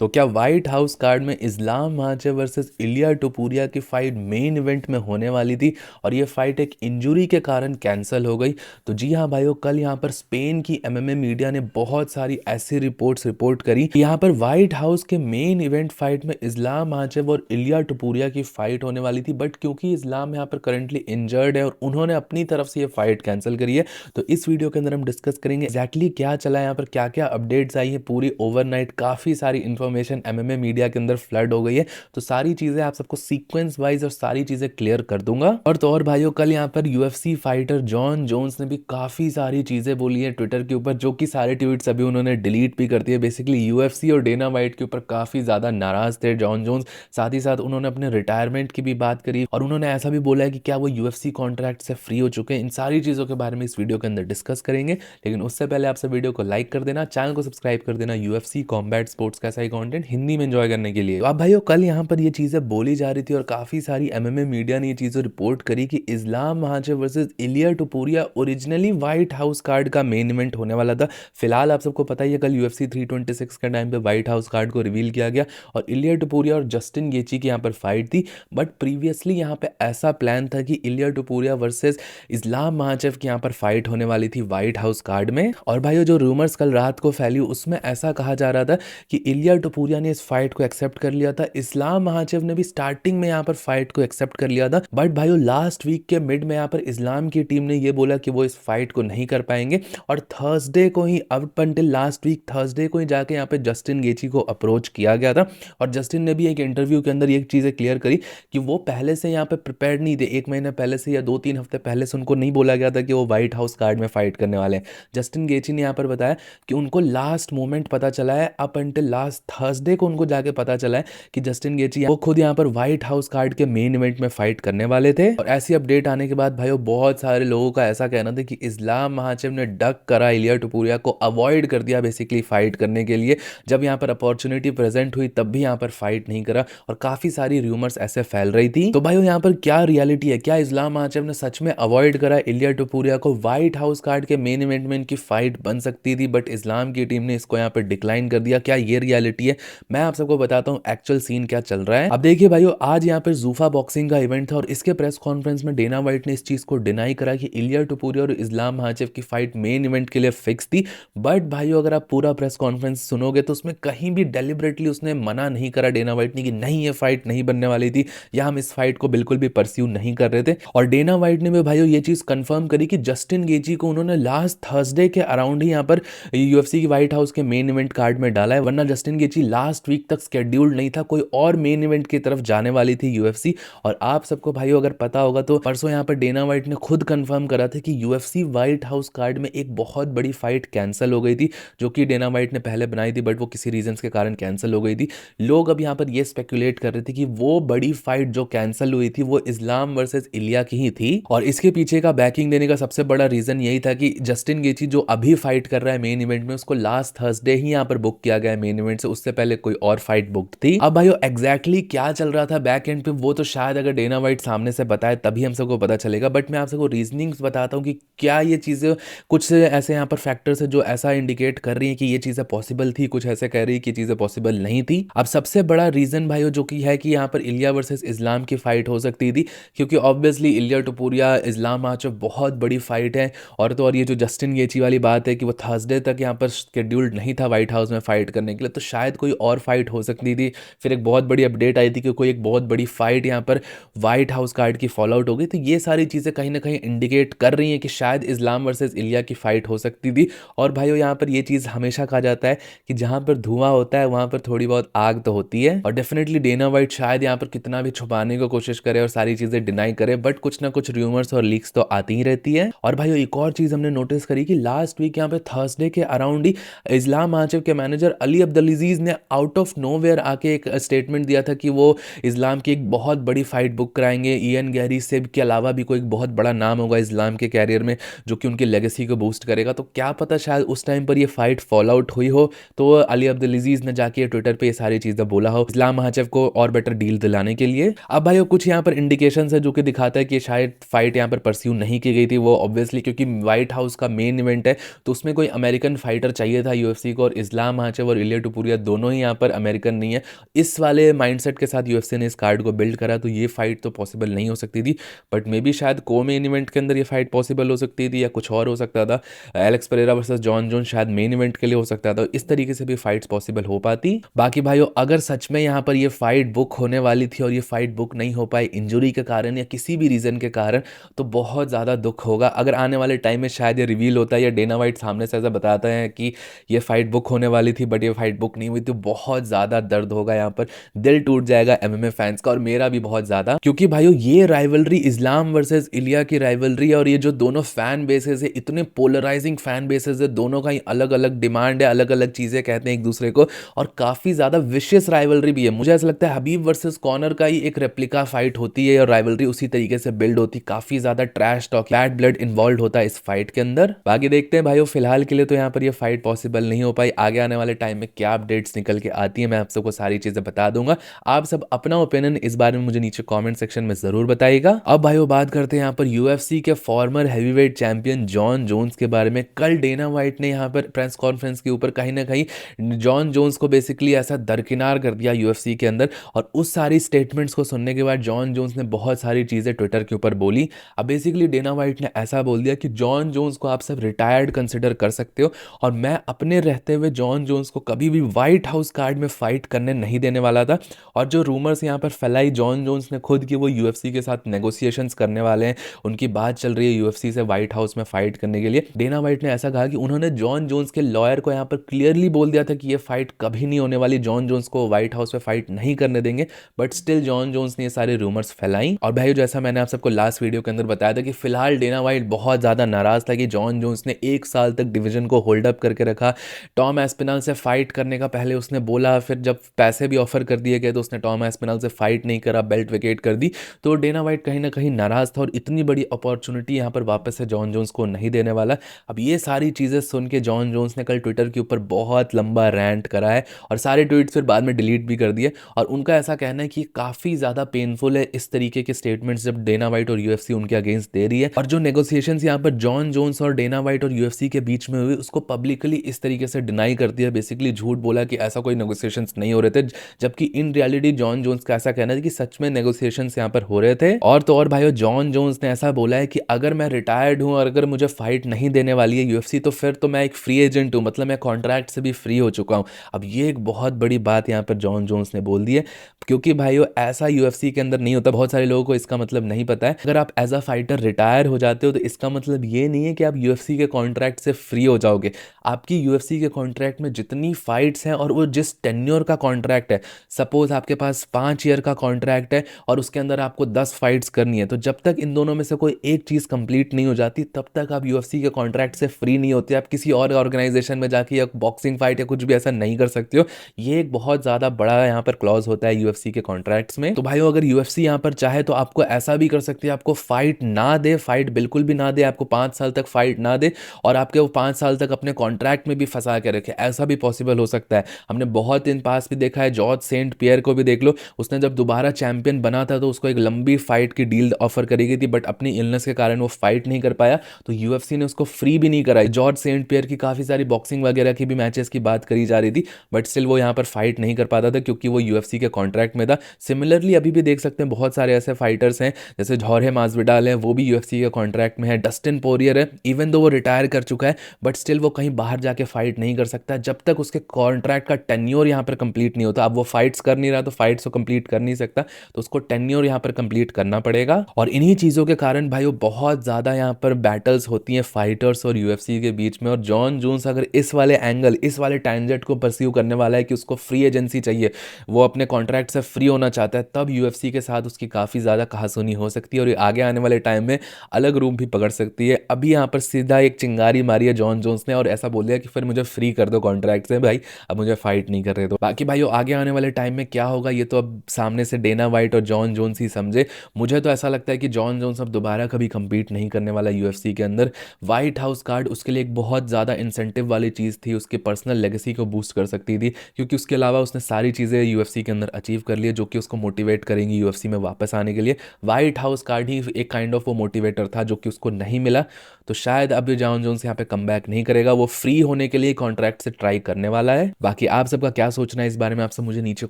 तो क्या white House card में इस्लाम माचेव वर्सेस इलिया टुपुरिया की फाइट मेन इवेंट में होने वाली थी और ये फाइट एक इंजरी के कारण कैंसिल हो गई। तो जी हाँ भाइयों, कल यहाँ पर स्पेन की एमएमए मीडिया ने बहुत सारी ऐसी रिपोर्ट करी कि यहाँ पर व्हाइट हाउस के मेन इवेंट फाइट में इस्लाम माचेव और इलिया टुपुरिया की फाइट होने वाली थी, बट क्योंकि इस्लाम यहाँ पर करंटली इंजर्ड है और उन्होंने अपनी तरफ से ये फाइट कैंसिल करी है। तो इस वीडियो के अंदर हम डिस्कस करेंगे एग्जैक्टली क्या चला है, यहाँ पर क्या क्या अपडेट्स आई है पूरी ओवरनाइट। काफी सारी इन्फॉर्मेशन एमएमए मीडिया के अंदर फ्लड हो गई है, तो सारी चीजें आप सबको सीक्वेंस वाइज और सारी चीजें क्लियर कर दूंगा। और तो और भाइयों, कल यहाँ पर यूएफसी फाइटर जॉन जोन्स ने भी काफी सारी चीजें बोली है ट्विटर के ऊपर, जो कि सारे ट्वीट्स अभी उन्होंने डिलीट भी कर दिए। बेसिकली यूएफसी और डेना वाइट के ऊपर काफी ज्यादा नाराज थे जॉन जोन्स। साथ ही साथ उन्होंने अपने रिटायरमेंट की भी बात करी और उन्होंने ऐसा भी बोला है कि क्या वो यूएफसी कॉन्ट्रैक्ट से फ्री हो चुके हैं। इन सारी चीजों के बारे में इस वीडियो के अंदर डिस्कस करेंगे, लेकिन उससे पहले आप सब वीडियो को लाइक कर देना, चैनल को सब्सक्राइब कर देना यूएफसी कॉम्बैट स्पोर्ट्स का ऐसा ही कंटेंट हिंदी में एंजॉय करने के लिए। तो अब भाइयों, कल यहाँ पर ये चीजें बोली जा रही थी और काफी सारी एमएमए मीडिया ने ये चीजें रिपोर्ट करी कि इस्लाम Makhachev versus Ilia Topuria originally White House card का मेन इवेंट होने वाला था। फिलहाल आप सबको पता ही है, कल यूएफसी 326 के टाइम पे व्हाइट हाउस कार्ड को रिवील किया गया और इलिया टुपुरिया और जस्टिन गेची की यहाँ पर फाइट थी। बट प्रीवियसली यहाँ पे ऐसा प्लान था कि इलिया टुपुरिया वर्सेस इस्लाम महाचेव की यहाँ पर फाइट होने वाली थी व्हाइट हाउस कार्ड में। और भाइयों, जो रूमर्स कल रात को फैली उसमें ऐसा कहा जा रहा था कि इलिया टुपुरिया ने इस फाइट को एक्सेप्ट कर लिया था, इस्लाम महाचेव ने भी स्टार्टिंग में यहाँ पर फाइट को एक्सेप्ट कर लिया था। बट भाइयों, लास्ट वीक के मिड में यहाँ पर इस्लाम की टीम ने ये बोला कि वो इस फाइट को नहीं कर पाएंगे और थर्सडे को ही, up until last week Thursday को ही जाके यहाँ पे जस्टिन गेची को अप्रोच किया गया था। और जस्टिन ने भी एक इंटरव्यू के अंदर ये चीजें क्लियर करी कि वो पहले से यहाँ पे प्रिपेयर नहीं थे। एक महीने पहले से या 2-3 हफ्ते पहले से उनको नहीं बोला गया था कि वो व्हाइट हाउस कार्ड में फाइट करने वाले हैं। जस्टिन गेची ने यहाँ पर बताया कि उनको लास्ट मोमेंट पता चला है, अप अंटिल लास्ट थर्सडे को उनको जाके पता चला है कि जस्टिन गेची वो खुद यहाँ पर व्हाइट हाउस कार्ड के मेन इवेंट में फाइट करने वाले थे। और ऐसी अपडेट आने के बाद भाइयों, बहुत सारे लोगों का ऐसा कहना था कि इस्लाम महाचेव ने डक करा, इलिया टुपुरिया को अवॉइड कर दिया बेसिकली फाइट करने के लिए। जब यहाँ पर अपॉर्चुनिटी प्रेजेंट हुई तब भी यहाँ पर फाइट नहीं करा और काफी सारी रूमर्स ऐसे फैल रही थी। तो भाइयों, यहाँ पर क्या रियलिटी है? क्या इस्लाम महाचेव ने सच में अवॉइड करा इलिया टुपुरिया को? व्हाइट हाउस कार्ड के मेन इवेंट में इनकी फाइट बन सकती थी, बट इस्लाम की टीम ने इसको यहाँ पर डिक्लाइन कर दिया। क्या ये रियलिटी है? मैं आप सबको बताता हूँ एक्चुअल सीन क्या चल रहा है। अब देखिए भाइयों, आज यहाँ पर जूफा बॉक्सिंग का इवेंट था और इसके प्रेस कॉन्फ्रेंस में डेना वाइट ने इस चीज को डिनाई करा कि इलिया टुपुरिया और इस्लाम महाचेव की फाइट मेन इवेंट के लिए फिक्स थी। बट भाइयों, अगर आप पूरा प्रेस कॉन्फ्रेंस सुनोगे तो उसमें कहीं भी डेलिबरेटली उसने मना नहीं करा डेना वाइट ने कि नहीं, ये फाइट नहीं बनने वाली थी या हम इस फाइट को बिल्कुल भी परस्यू नहीं कर रहे थे। और डेना वाइट ने भी भाइयों ये चीज कंफर्म करी कि जस्टिन गेची को उन्होंने लास्ट थर्सडे के अराउंड ही यहाँ पर यूएफसी की व्हाइट हाउस के मेन इवेंट कार्ड में डाला है, वरना जस्टिन गेची लास्ट वीक तक स्केड्यूल्ड नहीं था, कोई और मेन इवेंट की तरफ जाने वाली थी यूएफसी। और आप सबको भाइयों अगर पता होगा तो परसों यहाँ पर डेना वाइट ने खुद कंफर्म करा था कि यूएफसी व्हाइट हाउस कार्ड में एक बहुत बड़ी फाइट कैंसिल हो गई थी, जो कि डेना वाइट ने पहले बनाई थी, बट वो किसी रीजन के कारण कैंसिल हो गई थी। लोग अब यहाँ पर ये स्पेकुलेट कर रहे थे कि वो बड़ी फाइट जो कैंसिल हुई थी वो इस्लाम वर्सेस इलिया की ही थी और इसके पीछे का बैकिंग देने का सबसे बड़ा रीजन यही था कि जस्टिन गेची जो अभी फाइट कर रहा है मेन इवेंट में, उसको लास्ट थर्सडे ही यहाँ पर बुक किया गया है मेन इवेंट से, उससे पहले कोई और फाइट बुक थी। अब भाइयों, एग्जैक्टली क्या चल रहा था बैक एंड पे वो तो शायद अगर डेना वाइट सामने से बताए तभी हम सबको पता चलेगा, बट मैं आप सबको रीजनिंग्स बताता हूँ कि क्या ये चीजें, कुछ ऐसे यहाँ पर फैक्टर्स है जो ऐसा इंडिकेट कर रही है कि ये चीजें पॉसिबल थी, कुछ ऐसे कह रही है कि चीजें पॉसिबल नहीं थी। अब सबसे बड़ा रीजन भाइयों जो कि है कि यहाँ पर इलिया वर्सेस इस्लाम की फाइट हो सकती थी, क्योंकि ऑब्वियसली इलिया टुपुरिया इस्लाम महाचेव बहुत बड़ी फाइट है। और तो और ये जो जस्टिन गेची वाली बात है कि वो थर्सडे तक यहाँ पर शेड्यूल्ड नहीं था व्हाइट हाउस में फाइट करने के लिए, तो शायद कोई और फाइट हो सकती थी। फिर एक बहुत बड़ी अपडेट आई थी कि कोई एक बहुत बड़ी फाइट यहाँ पर व्हाइट हाउस कार्ड की फॉलो आउट हो गई। तो ये सारी चीजें कहीं ना कहीं इंडिकेट कर रही हैं कि शायद इस्लाम वर्सेस इलिया की फाइट हो सकती थी। और भाइयों, यहाँ पर ये चीज हमेशा कहा जाता है कि जहां पर धुआं होता है वहां पर थोड़ी बहुत आग तो होती है, और डेफिनेटली डेना वाइट शायद यहाँ पर कितना भी छुपाने की कोशिश करे और सारी चीजें डिनाई करे, बट कुछ ना कुछ रूमर्स और लीक्स तो आती ही रहती है। और भाइयों, एक और चीज हमने नोटिस करी कि लास्ट वीक यहाँ पे थर्सडे के अराउंड ही इस्लाम महाचेव के मैनेजर अली अब्दुल-अजीज ने आउट ऑफ नोवेयर आके एक स्टेटमेंट दिया था कि वो इस्लाम की एक बहुत बड़ी फाइट बुक कराएंगे। इयन गैरी सेब के अलावा भी कोई एक बहुत बड़ा नाम होगा इस्लाम के कैरियर में जो कि उनकी लेगेसी को बूस्ट करेगा। तो क्या पता शायद उस टाइम पर ये फाइट फॉल आउट हुई हो, तो अली अब्दुल-अजीज ने जाके ट्विटर पे ये सारी चीजें बोला हो इस्लाम महाचेव को और बेटर डील दिलाने के लिए। अब भाइयों, कुछ यहाँ पर इंडिकेशंस है जो कि दिखाता है कि शायद फाइट यहाँ पर परस्यू नहीं की गई थी। वो ऑब्वियसली क्योंकि व्हाइट हाउस का मेन इवेंट है तो उसमें कोई अमेरिकन फाइटर चाहिए था यूएफसी को, और इस्लाम महाचेव और इलिया टुपुरिया दोनों ही यहाँ पर अमेरिकन नहीं है। इस वाले माइंडसेट के साथ यूएफसी ने इस कार्ड को बिल्ड करा, तो ये फाइट तो पॉसिबल नहीं हो सकती थी। बट मे बी शायद को मेन इवेंट के अंदर ये फाइट पॉसिबल हो सकती थी या कुछ और हो सकता था। Alex Pereira versus Jon Jones शायद मेन इवेंट के लिए हो सकता था, इस तरीके से भी फाइट्स पॉसिबल हो पाती। बाकी भाइयों, अगर सच में यहाँ पर ये फाइट बुक होने वाली थी और ये फाइट बुक नहीं हो पाई इंजरी के कारण या किसी भी रीजन के कारण, तो बहुत ज़्यादा दुख होगा। अगर आने वाले टाइम में शायद ये रिवील होता है या डेना वाइट सामने से ऐसा बताता है कि ये फाइट बुक होने वाली थी बट ये फाइट बुक नहीं हुई, तो बहुत ज़्यादा दर्द होगा, यहाँ पर दिल टूट जाएगा एमएमए फैंस का और मेरा भी बहुत ज़्यादा। क्योंकि भाइयों ये राइवलरी इस्लाम वर्सेस इलिया की राइवलरी है और ये जो दोनों फैन बेसेस है, इतने पोलराइजिंग फैन बेसेस है, दोनों का ही अलग अलग डिमांड है, अलग अलग चीज़ें कहते हैं एक दूसरे को, और काफ़ी ज़्यादा विशियस राइवलरी भी है। मुझे ऐसा लगता है हबीब वर्सेस कॉनर का ही एक रेप्लिका फाइट होती है और राइवलरी उसी तरीके से बिल्ड होती, काफ़ी ज़्यादा trash talk, bad blood involve होता है इस फाइट के अंदर। बाकी देखते हैं भाइयों, फिलहाल के लिए तो यहाँ पर ये फाइट पॉसिबल नहीं हो पाई। आगे आने वाले टाइम में क्या अपडेट्स निकल के आती है मैं आप सबको सारी चीज़ें बता दूंगा। आप सब अपना ओपिनियन इस बारे में मुझे नीचे कमेंट सेक्शन में जरूर बताइएगा। अब भाइयों बात करते हैं यहाँ पर यूएफसी के former heavyweight champion Jon Jones के बारे में। कल डेना वाइट ने यहाँ पर प्रेस कॉन्फ्रेंस के ऊपर कहीं ना कहीं जॉन जोन्स को बेसिकली ऐसा दरकिनार कर दिया यूएफसी के अंदर, और उस सारी स्टेटमेंट्स को सुनने के बाद जॉन जोन्स ने बहुत सारी चीज़ें ट्विटर के ऊपर बोली। अब बेसिकली डेना वाइट ने ऐसा बोल दिया कि जॉन जोन्स को आप सब रिटायर्ड कंसिडर कर सकते हो और मैं अपने रहते हुए जॉन जोन्स को कभी भी व्हाइट हाउस कार्ड में फाइट करने नहीं देने वाला था। और जो रूमर्स यहाँ पर फैलाई जॉन जोन्स ने खुद कि वो यूएफसी के साथ नेगोशिएशंस करने वाले हैं, उनकी बात चल रही है यूएफसी से व्हाइट हाउस में फाइट करने के लिए। डेना वाइट ने ऐसा कहा कि उन्होंने जॉन जोन्स के लॉयर को यहाँ पर क्लियरली बोल दिया था कि ये फाइट कभी नहीं होने वाली, जॉन जोन्स को व्हाइट हाउस में फाइट नहीं करने देंगे। बट स्टिल जॉन जोन्स ने ये सारे रूमर्स फैलाई। और भाई जैसा मैंने आप सबको लास्ट वीडियो के अंदर बताया था कि फिलहाल डेना वाइट बहुत ज़्यादा नाराज था कि जॉन जोन्स ने 1 साल तक डिवीजन को होल्ड अप करके रखा। टॉम एस्पिनल से फाइट करने का पहले उसने बोला, फिर जब पैसे भी ऑफर कर दिए गए तो उसने टॉम एस्पिनल से फाइट नहीं करा, बेल्ट विकेट कर दी। तो डेना वाइट कहीं ना कहीं नाराज था और इतनी बड़ी अपॉर्चुनिटी यहाँ पर वापस से जॉन जोन्स को नहीं देने वाला। अब ये सारी चीज़ें सुन के जॉन जोन्स ने कल ट्विटर के ऊपर बहुत लंबा रैंट करा है और सारे ट्वीट्स फिर बाद में डिलीट भी कर दिए। और उनका ऐसा कहना है कि काफ़ी ज़्यादा पेनफुल है इस तरीके के स्टेटमेंट्स जब डेना वाइट और यूएफसी उनके अगेंस्ट दे रही है। और जो नेगोशिएशंस यहाँ पर जॉन जोन्स और डेना वाइट और यूएफसी के बीच में हुई उसको पब्लिकली इस तरीके से डिनाई कर दिया, बेसिकली झूठ बोला कि ऐसा कोई नेगोशिएशंस नहीं हो रहे थे, जबकि इन रियलिटी जॉन जोन्स का ऐसा कहना है कि सच में नेगोशिएशंस यहाँ पर हो रहे थे। और तो और भाइयों जॉन जोन्स ने ऐसा बोला है कि अगर मैं रिटायर्ड हूँ और अगर मुझे फाइट नहीं देने वाली है यूएफसी तो फिर तो मैं एक फ्री एजेंट हूँ, मतलब मैं कॉन्ट्रैक्ट से भी फ्री हो चुका हूँ। अब ये एक बहुत बड़ी बात यहाँ पर जॉन जोन्स ने बोल दी है, क्योंकि भाइयों ऐसा यूएफसी के अंदर नहीं होता। बहुत सारे लोगों को इसका मतलब नहीं पता है। अगर आप एज अ फाइटर रिटायर हो जाते हो तो इसका मतलब ये नहीं है कि आप यूएफसी के कॉन्ट्रैक्ट से फ्री हो जाओगे। आपकी यूएफसी के कॉन्ट्रैक्ट में जितनी फाइट्स हैं और वो जिस टेन्योर का कॉन्ट्रैक्ट है, सपोज आपके पास 5 ईयर का कॉन्ट्रैक्ट है और उसके अंदर आपको 10 फाइट्स करनी है, तो जब तक इन दोनों में से कोई एक चीज़ कंप्लीट नहीं हो जाती तब तक आप यूएफसी के कॉन्ट्रैक्ट से फ्री नहीं होते। आप किसी और ऑर्गेनाइजेशन में जाके या बॉक्सिंग फाइट या कुछ भी ऐसा नहीं कर सकते हो। ये एक बहुत ज़्यादा बड़ा यहाँ पर क्लॉज होता है यूएफसी के कॉन्ट्रैक्ट्स में। तो भाइयों अगर यूएफसी यहाँ पर चाहे तो आपको ऐसा भी कर सकती है, आपको फाइट ना दे, फाइट बिल्कुल भी ना दे, आपको 5 साल तक फाइट ना दे और आपके वो 5 साल तक अपने कॉन्ट्रैक्ट में भी फंसा के रखे, ऐसा भी पॉसिबल हो सकता है। हमने बहुत दिन पास भी देखा है, जॉर्ज सेंट पियर को भी देख लो, उसने जब दोबारा चैंपियन बना था तो उसको एक लंबी फाइट की डील ऑफर करी गई थी, बट अपनी इलनेस के कारण वो फाइट नहीं कर पाया, तो यूएफसी ने उसको फ्री भी नहीं कराई। जॉर्ज सेंट पियर की काफ़ी सारी बॉक्सिंग वगैरह की भी मैचेस की बात करी जा रही थी, बट स्टिल वो यहाँ पर फाइट नहीं कर पाता था क्योंकि वो यूएफसी के कॉन्ट्रैक्ट में था। सिमिलरली अभी भी देख सकते हैं बहुत सारे ऐसे फाइटर्स हैं जैसे जॉर्हे मास्विडाल है, वो भी यूएफसी के कॉन्ट्रैक्ट में है। डस्टिन पोरियर है, इवन दो वो रिटायर कर चुका है बट स्टिल वो कहीं बाहर जाके फाइट नहीं कर सकता जब तक उसके कॉन्ट्रैक्ट का टेन्योर यहाँ पर कंप्लीट नहीं होता। अब वो फाइट्स कर नहीं रहा तो फाइट्स को कंप्लीट कर नहीं सकता, तो उसको टेन्योर यहाँ पर कंप्लीट करना पड़ेगा। और इन्हीं चीज़ों के कारण भाई बहुत ज़्यादा यहाँ पर बैटल्स होती हैं फाइटर्स और यूएफसी के बीच में। और जॉन जोन्स अगर इस वाले एंगल, इस वाले टैंजेंट को परस्यू करने वाला है कि उसको फ्री एजेंसी चाहिए, वो अपने कॉन्ट्रैक्ट से फ्री होना चाहता है, तब यूएफसी के साथ उसकी काफ़ी ज़्यादा कहासुनी हो सकती है और आगे आने वाले टाइम में अलग रूप भी पकड़ सकती है। अभी यहाँ पर सीधा एक चिंगारी मारी है जॉन जोन्स ने और ऐसा बोल दिया कि फिर मुझे फ्री कर दो कॉन्ट्रैक्ट से भाई, अब मुझे फाइट नहीं कर रहे। तो बाकी भाइयों आगे आने वाले टाइम में क्या होगा ये तो अब सामने से डेना वाइट और जॉन जोन्स ही समझे। मुझे तो ऐसा लगता है कि जॉन जोन्स अब दोबारा कभी compete नहीं करने वाला यूएफसी के अंदर। व्हाइट हाउस कार्ड उसके लिए एक बहुत ज़्यादा इंसेंटिव वाली चीज़ थी, उसके पर्सनल लेगेसी को बूस्ट कर सकती थी, क्योंकि उसके अलावा उसने सारी चीज़ें यूएफसी के अंदर अचीव कर ली जो कि उसको मोटिवेट करेंगी यूएफसी में वापस आने के लिए। व्हाइट हाउस कार्ड ही एक काइंड ऑफ वो मोटिवेटर था जो कि उसको नहीं मिला, तो शायद अब जॉन जोन्स यहाँ पे कम बैक नहीं करेगा, वो फ्री होने के लिए कॉन्ट्रैक्ट से ट्राई करने वाला है। बाकी बाकी आप सबका क्या सोचना है इस बारे में, आप सब मुझे नीचे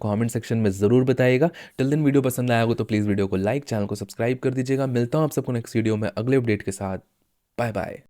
कमेंट सेक्शन में ज़रूर बताइएगा। टिल दिन वीडियो पसंद आया हो तो प्लीज़ वीडियो को लाइक, चैनल को सब्सक्राइब कर दीजिएगा। मिलता हूँ आप सबको नेक्स्ट वीडियो में अगले अपडेट के साथ। Bye bye.